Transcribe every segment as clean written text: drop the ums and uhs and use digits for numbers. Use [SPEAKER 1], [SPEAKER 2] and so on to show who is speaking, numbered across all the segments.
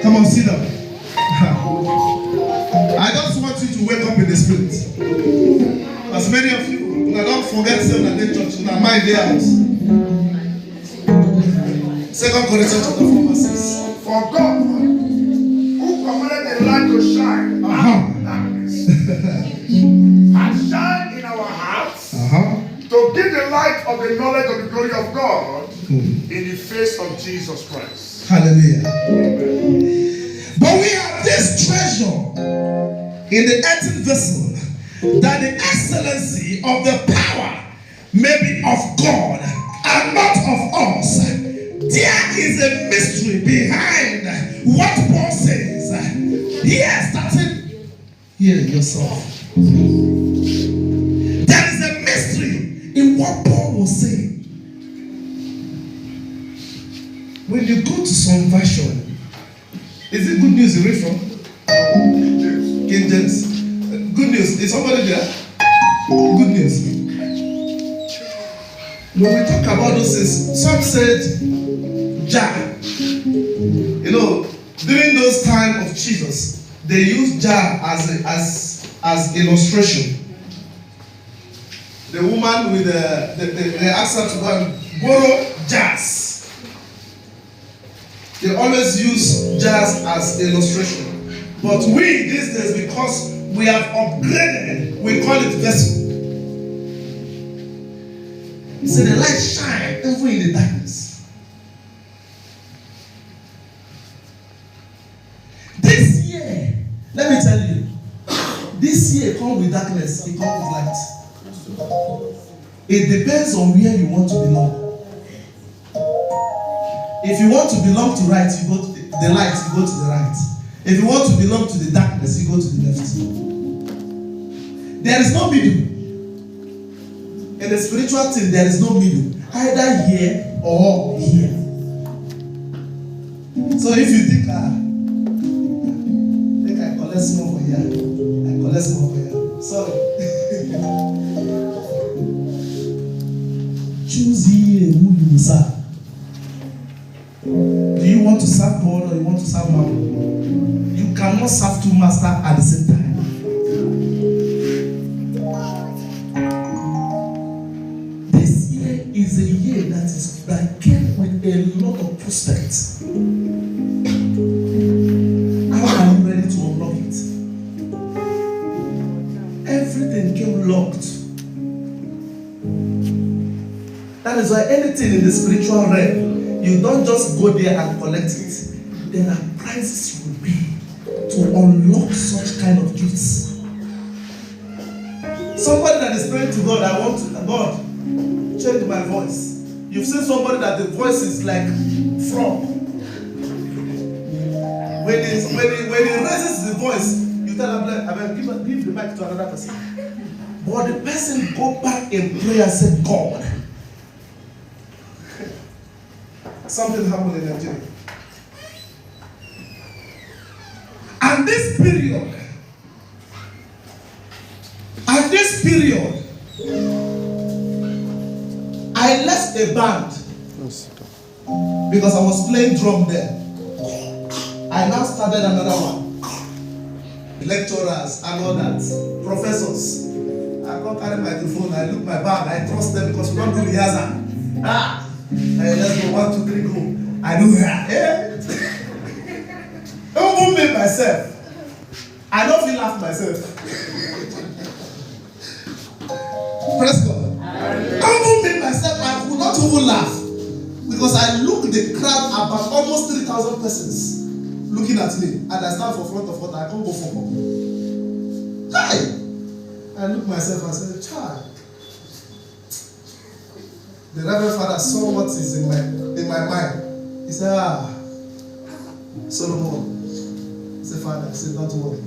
[SPEAKER 1] Come on, sit down. I just want you to wake up in the spirit. As many of you, now don't forget saying that the church, now mind their house. 2 Corinthians chapter 4 verse 6.
[SPEAKER 2] For God, who commanded the light to shine out of darkness, has shined in our hearts to give the light of the knowledge of the glory of God in the face of Jesus Christ.
[SPEAKER 1] Hallelujah. But we have this treasure in the earthen vessel, that the excellency of the power may be of God and not of us. There is a mystery behind what Paul says. Here, starting here yourself. There is a mystery in what Paul was saying. When you go to some version, is it good news you read from? King James. Good news. Is somebody there? Good news. When we talk about those things, some said jar. You know, during those time of Jesus, they used jar as illustration. The woman with the asked her to go and borrow jars. They always use jars as illustration. But we these days, because we have upgraded, we call it vessel. So the light shine even in the darkness. This year, let me tell you, this year comes with darkness, it comes with light. It depends on where you want to belong. If you want to belong to right, you go to the light, you go to the right. If you want to belong to the darkness, you go to the left. There is no middle. In the spiritual thing, there is no middle. Either here or here. So if you think, I collect small for here, I collect small for here. Sorry. Choose ye who you will serve. Do you want to serve God or you want to serve man? You cannot serve two masters at the same time. This year is a year that came with a lot of prospects. How are you ready to unlock it? Everything came locked. That is why anything in the spiritual realm, you don't just go there and collect it. There are prices you will pay to unlock such kind of gifts. Somebody that is praying to God, I want to, God, change my voice. You've seen somebody that the voice is like frog. When he raises the voice, you tell him, I mean, give the mic to another person. But the person go back in prayer and say, God. Something happened in Nigeria. And this period, I left a band because I was playing drum there. I now started another one. lecturers and all that, professors. I can't carry my microphone, I look my bag, I trust them because we don't do rehearsal. Let's go, 1, 2, 3, go. I do that. Don't me myself. I don't feel laugh myself. Praise God. Don't me myself, I would not even laugh. Because I look the crowd about almost 3,000 persons looking at me, and I stand for front of what I can't go for. Hi! I look myself and say, child. The Reverend Father saw what is in my mind. He said, Solomon. I said, Father, I said, don't worry.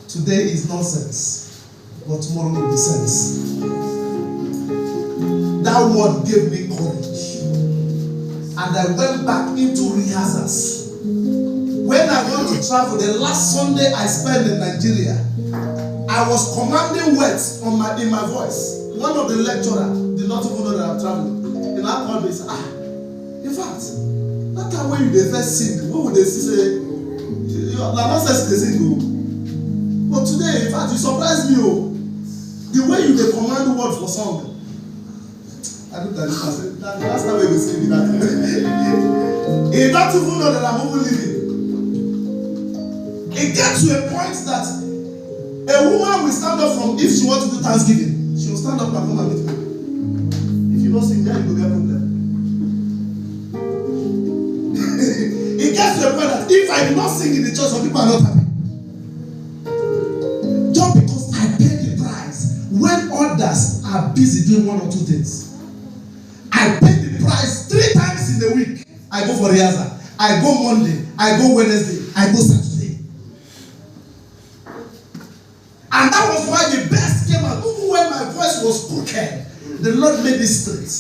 [SPEAKER 1] Today is nonsense, but tomorrow will be sense. That word gave me courage. And I went back into rehearsals. When I want to travel, the last Sunday I spent in Nigeria, I was commanding words in my voice. One of the lecturers did not even know that I'm traveling. He now called me and said, in fact, that time when you dey first sing, what would they say? Not say they sing. But today, in fact, you surprised me. The way you dey command the word for song. I looked at this and said, that's not where we see that. He don't even know that I'm even living. It gets to a point that a woman will stand up from, if she wants to do Thanksgiving, she will stand up and come and meet me. If you don't sing there, you will get problem. It gets to a point that if I do not sing in the church, some people are not happy. Just because I pay the price when others are busy doing 1 or 2 things. I pay the price 3 times in a week. I go for rehearsal. I go Monday. I go Wednesday. I go Saturday. And that was why the best came out. Even when my voice was crooked, the Lord made it straight.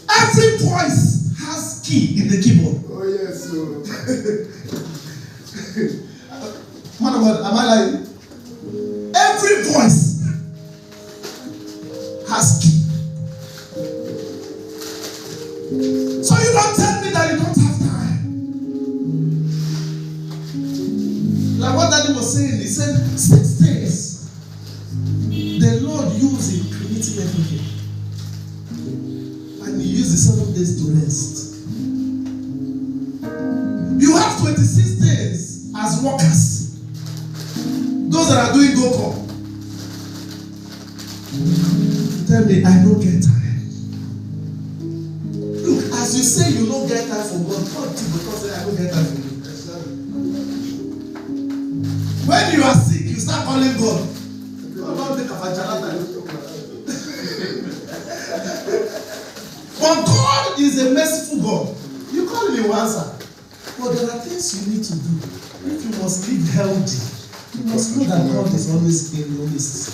[SPEAKER 1] Every voice has key in the keyboard.
[SPEAKER 2] Oh yes, Lord.
[SPEAKER 1] Man of God, am I lying? Every voice has key. So you don't tell me that you don't have time. Like what Daddy was saying, he said 6 days the Lord used in creating everything, and He used the 7 days to rest. You have 26 days as workers, those that are doing go-com. Tell me, I don't get time. Look, as you say you don't get time for God, God too, because I don't get time for you. When you are sick, you start calling God. But God is a merciful God. You call Him, He will answer. But there are things you need to do. If you must live healthy, you must know that God is always in your midst.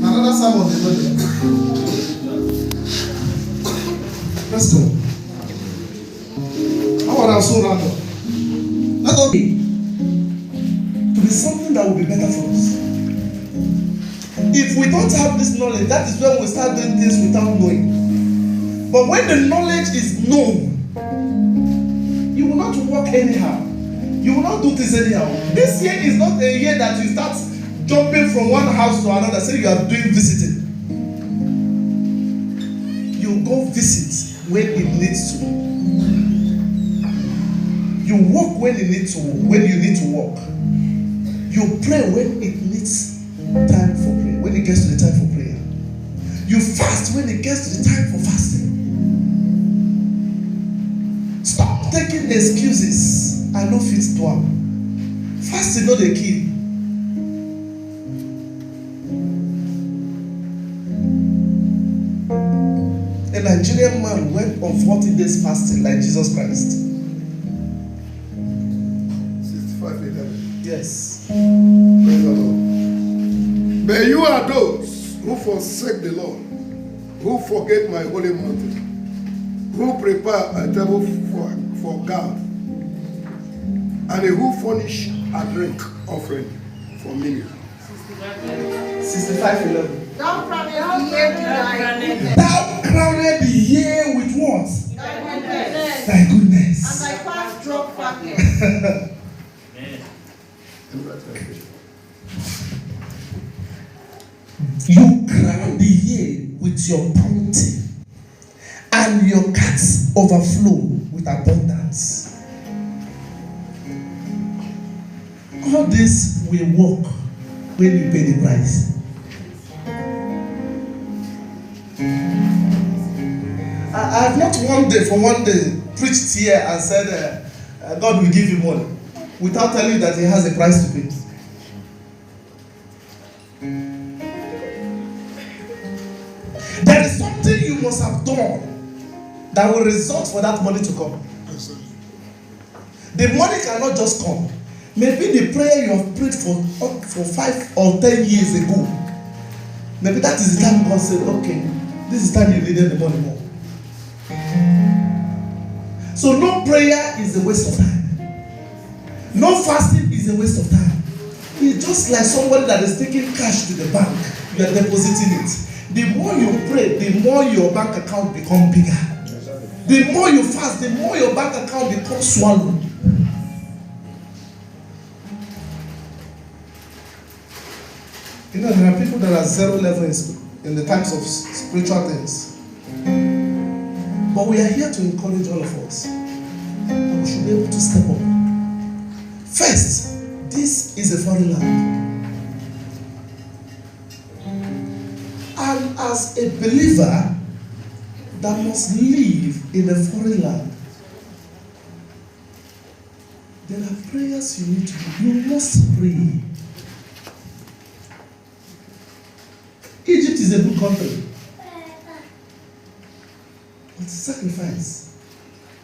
[SPEAKER 1] Another psalm of the Lord. Let's go. How are so random? Let us be to be something that will be better for us. If we don't have this knowledge, that is when we start doing things without knowing. But when the knowledge is known, you will not walk anyhow. You will not do things anyhow. This year is not a year that you start jumping from one house to another, say you are doing visiting. You go visit when it needs to. You walk when you need to walk. You pray when it needs time for prayer. When it gets to the time for prayer. You fast when it gets to the time for fasting. Stop taking excuses. I don't fit to am. Fasting not the key. A Nigerian man went on 40 days fasting like Jesus Christ.
[SPEAKER 2] 65:11.
[SPEAKER 1] Yes.
[SPEAKER 2] Praise the Lord. But you are those who forsake the Lord, who forget my holy mountain, who prepare a table for God, and who furnish a drink offering for me.
[SPEAKER 1] 65:11.
[SPEAKER 3] Thou
[SPEAKER 1] crowned the year with what? Thy goodness.
[SPEAKER 3] And thy path drop fatness.
[SPEAKER 1] You crown the year with your bounty, and your cats overflow with abundance. All this will work when you pay the price. I have not one day preached here and said God will give you money without telling you that He has a price to pay. There is something you must have done that will result for that money to come. The money cannot just come. Maybe the prayer you have prayed for 5 or 10 years ago, maybe that is the time God said, okay, this is the time you needed the money more. So no prayer is a waste of time. No fasting is a waste of time. It's just like somebody that is taking cash to the bank. You are depositing it. The more you pray, the more your bank account becomes bigger. The more you fast, the more your bank account becomes swallowed. You know, there are people that are zero level in the types of spiritual things. But we are here to encourage all of us that we should be able to step up. First, this is a foreign land. And as a believer that must live in a foreign land, there are prayers you need to do. You must pray. Egypt is a good country. But sacrifice.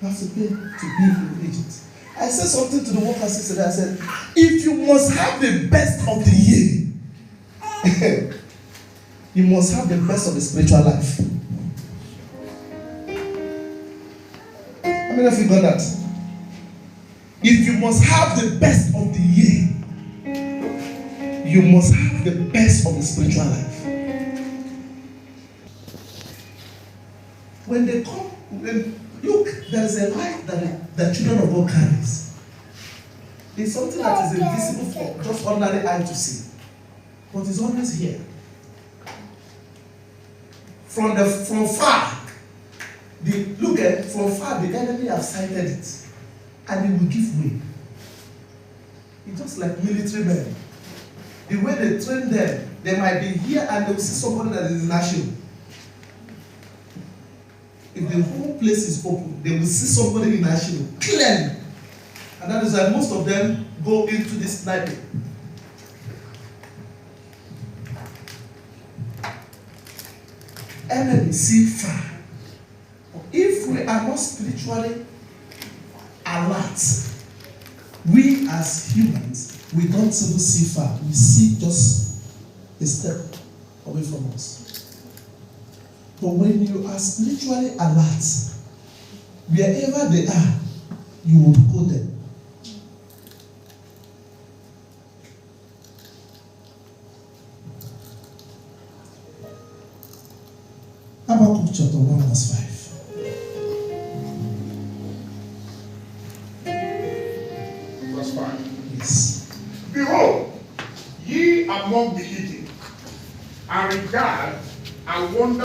[SPEAKER 1] You have to pay to be in Egypt. I said something to the workers yesterday. I said, if you must have the best of the year, you must have the best of the spiritual life. How many of you got that? If you must have the best of the year, you must have the best of the spiritual life. When they come, look, there is a light that the children of God carries. It's something that is invisible for just ordinary eye to see, but it's always here. From far, from far the enemy have sighted it, and it will give way. It's just like military men. The way they train them, they might be here and they will see somebody that is in action. If the whole place is open, they will see somebody in action clearly. And that is why most of them go into this sniping. Enemy see far. If we are not spiritually alert, we as humans, we don't even see far. We see just a step away from us. But when you are spiritually alert, wherever they are, you will go there. Habakkuk chapter 1 verse 5.
[SPEAKER 2] Verse 5.
[SPEAKER 1] Yes.
[SPEAKER 2] Behold, ye among the heathen, and regard and wonder